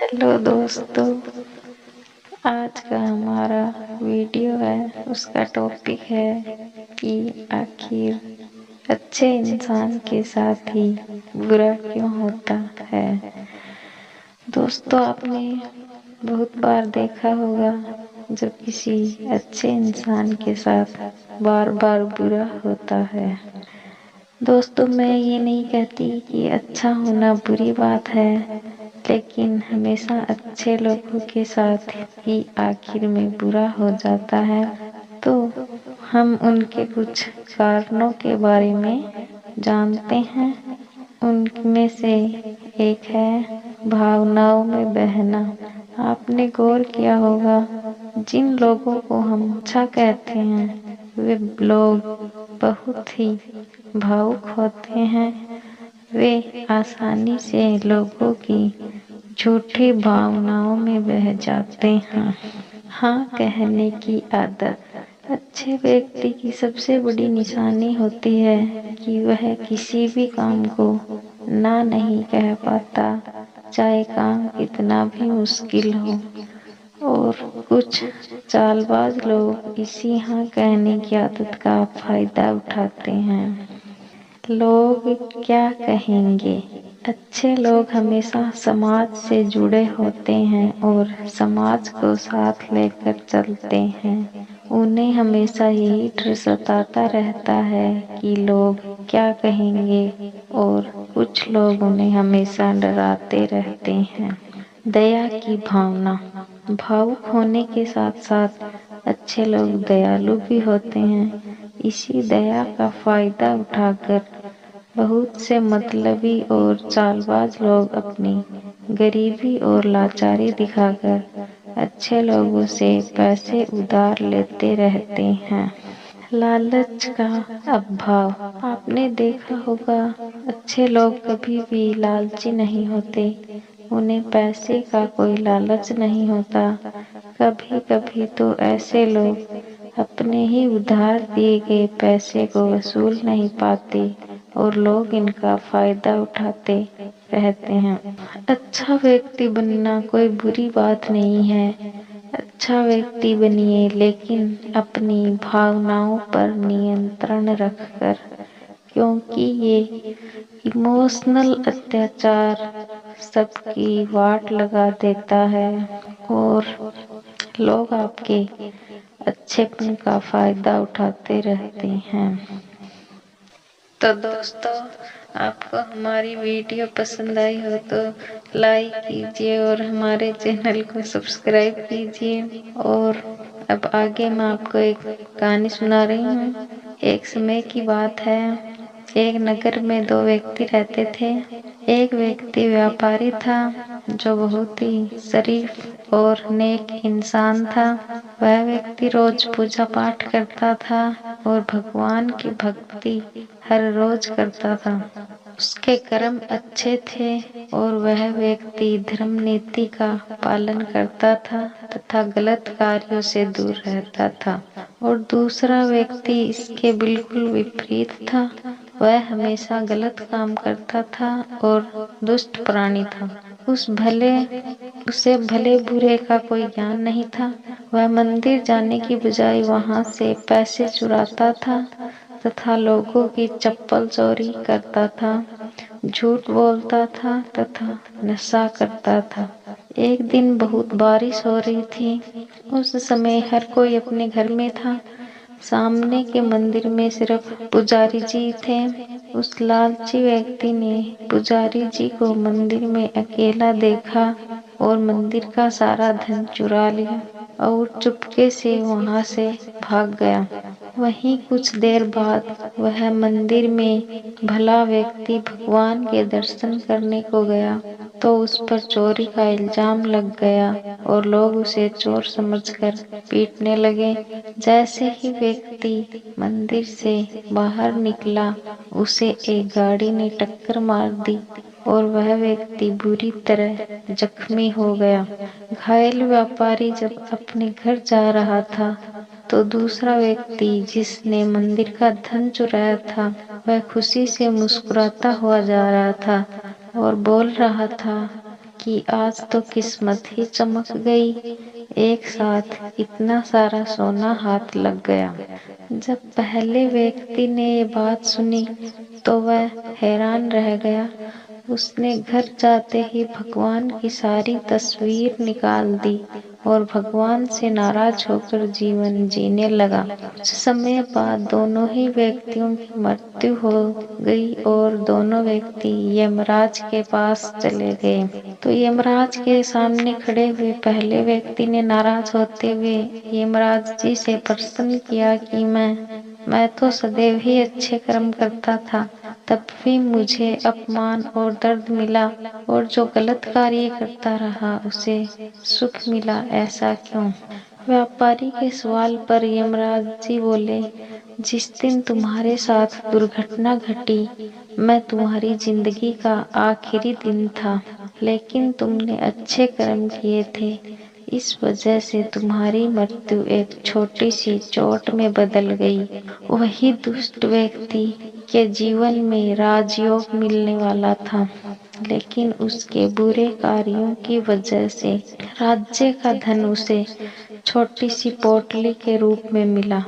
Hello दोस्तों, आज का हमारा वीडियो है, उसका टॉपिक है कि आखिर अच्छे इंसान के साथ ही बुरा क्यों होता है। दोस्तों, आपने बहुत बार देखा होगा जब किसी अच्छे इंसान के साथ बार बार बुरा होता है। दोस्तों, मैं ये नहीं कहती कि अच्छा होना बुरी बात है, लेकिन हमेशा अच्छे लोगों के साथ ही आखिर में बुरा हो जाता है। तो हम उनके कुछ कारणों के बारे में जानते हैं। उनमें से एक है भावनाओं में बहना। आपने गौर किया होगा, जिन लोगों को हम अच्छा कहते हैं वे लोग बहुत ही भावुक होते हैं। वे आसानी से लोगों की झूठी भावनाओं में बह जाते हैं। हाँ कहने की आदत अच्छे व्यक्ति की सबसे बड़ी निशानी होती है कि वह किसी भी काम को ना नहीं कह पाता, चाहे काम कितना भी मुश्किल हो। और कुछ चालबाज लोग इसी हाँ कहने की आदत का फायदा उठाते हैं। लोग क्या कहेंगे? अच्छे लोग हमेशा समाज से जुड़े होते हैं और समाज को साथ लेकर चलते हैं। उन्हें हमेशा यही डर सताता रहता है कि लोग क्या कहेंगे, और कुछ लोग उन्हें हमेशा डराते रहते हैं। दया की भावना। भावुक होने के साथ साथ अच्छे लोग दयालु भी होते हैं। इसी दया का फायदा उठाकर बहुत से मतलबी और चालबाज लोग अपनी गरीबी और लाचारी दिखाकर अच्छे लोगों से पैसे उधार लेते रहते हैं। लालच का अभाव। आपने देखा होगा, अच्छे लोग कभी भी लालची नहीं होते। उन्हें पैसे का कोई लालच नहीं होता। कभी कभी तो ऐसे लोग अपने ही उधार दिए गए पैसे को वसूल नहीं पाते और लोग इनका फायदा उठाते रहते हैं। अच्छा व्यक्ति बनना कोई बुरी बात नहीं है। अच्छा व्यक्ति बनिए, लेकिन अपनी भावनाओं पर नियंत्रण रखकर, क्योंकि ये इमोशनल अत्याचार सबकी वाट लगा देता है और लोग आपके अच्छेपन का फायदा उठाते रहते हैं। तो दोस्तों, आपको हमारी वीडियो पसंद आई हो तो लाइक कीजिए और हमारे चैनल को सब्सक्राइब कीजिए। और अब आगे मैं आपको एक कहानी सुना रही हूँ। एक समय की बात है, एक नगर में दो व्यक्ति रहते थे। एक व्यक्ति व्यापारी था जो बहुत ही शरीफ और नेक इंसान था। वह व्यक्ति रोज पूजा पाठ करता था और भगवान की भक्ति हर रोज करता था। उसके कर्म अच्छे थे और वह व्यक्ति धर्म नीति का पालन करता था तथा गलत कार्यों से दूर रहता था। और दूसरा व्यक्ति इसके बिल्कुल विपरीत था। वह हमेशा गलत काम करता था और दुष्ट प्राणी था। उसे भले बुरे का कोई ज्ञान नहीं था। वह मंदिर जाने की बजाय वहां से पैसे चुराता था तथा लोगों की चप्पल चोरी करता था, झूठ बोलता था तथा नशा करता था। एक दिन बहुत बारिश हो रही थी। उस समय हर कोई अपने घर में था। सामने के मंदिर में सिर्फ पुजारी जी थे। उस लालची व्यक्ति ने पुजारी जी को मंदिर में अकेला देखा और मंदिर का सारा धन चुरा लिया और चुपके से वहां से भाग गया। वहीं कुछ देर बाद वह मंदिर में भला व्यक्ति भगवान के दर्शन करने को गया तो उस पर चोरी का इल्जाम लग गया और लोग उसे चोर समझकर पीटने लगे। जैसे ही व्यक्ति मंदिर से बाहर निकला, उसे एक गाड़ी ने टक्कर मार दी और वह व्यक्ति बुरी तरह जख्मी हो गया। घायल व्यापारी जब अपने घर जा रहा था तो दूसरा व्यक्ति जिसने मंदिर का धन चुराया था, वह खुशी से मुस्कुराता हुआ जा रहा था और बोल रहा था कि आज तो किस्मत ही चमक गई, एक साथ इतना सारा सोना हाथ लग गया। जब पहले व्यक्ति ने ये बात सुनी तो वह हैरान रह गया। उसने घर जाते ही भगवान की सारी तस्वीर निकाल दी और भगवान से नाराज होकर जीवन जीने लगा। कुछ समय बाद दोनों ही व्यक्तियों की मृत्यु हो गई और दोनों व्यक्ति यमराज के पास चले गए। तो यमराज के सामने खड़े हुए पहले व्यक्ति ने नाराज होते हुए यमराज जी से प्रश्न किया कि मैं तो सदैव ही अच्छे कर्म करता था, तब भी मुझे अपमान और दर्द मिला, और जो गलत कार्य करता रहा उसे सुख मिला, ऐसा क्यों? व्यापारी के सवाल पर यमराज जी बोले, जिस दिन तुम्हारे साथ दुर्घटना घटी, मैं तुम्हारी जिंदगी का आखिरी दिन था, लेकिन तुमने अच्छे कर्म किए थे, इस वजह से तुम्हारी मृत्यु एक छोटी सी चोट में बदल गई। वही दुष्ट व्यक्ति के जीवन में राजयोग मिलने वाला था, लेकिन उसके बुरे कार्यों की वजह से राज्य का धन उसे छोटी सी पोटली के रूप में मिला।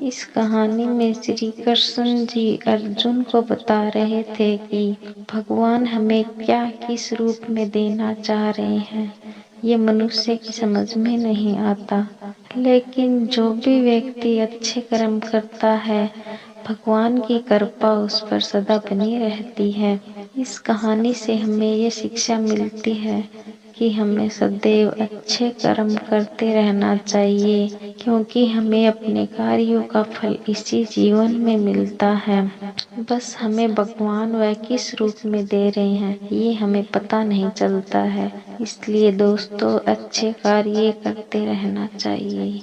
इस कहानी में श्री कृष्ण जी अर्जुन को बता रहे थे कि भगवान हमें क्या किस रूप में देना चाह रहे हैं, ये मनुष्य की समझ में नहीं आता। लेकिन जो भी व्यक्ति अच्छे कर्म करता है, भगवान की कृपा उस पर सदा बनी रहती है। इस कहानी से हमें ये शिक्षा मिलती है कि हमें सदैव अच्छे कर्म करते रहना चाहिए, क्योंकि हमें अपने कार्यों का फल इसी जीवन में मिलता है। बस हमें भगवान वह किस रूप में दे रहे हैं ये हमें पता नहीं चलता है। इसलिए दोस्तों, अच्छे कार्य करते रहना चाहिए।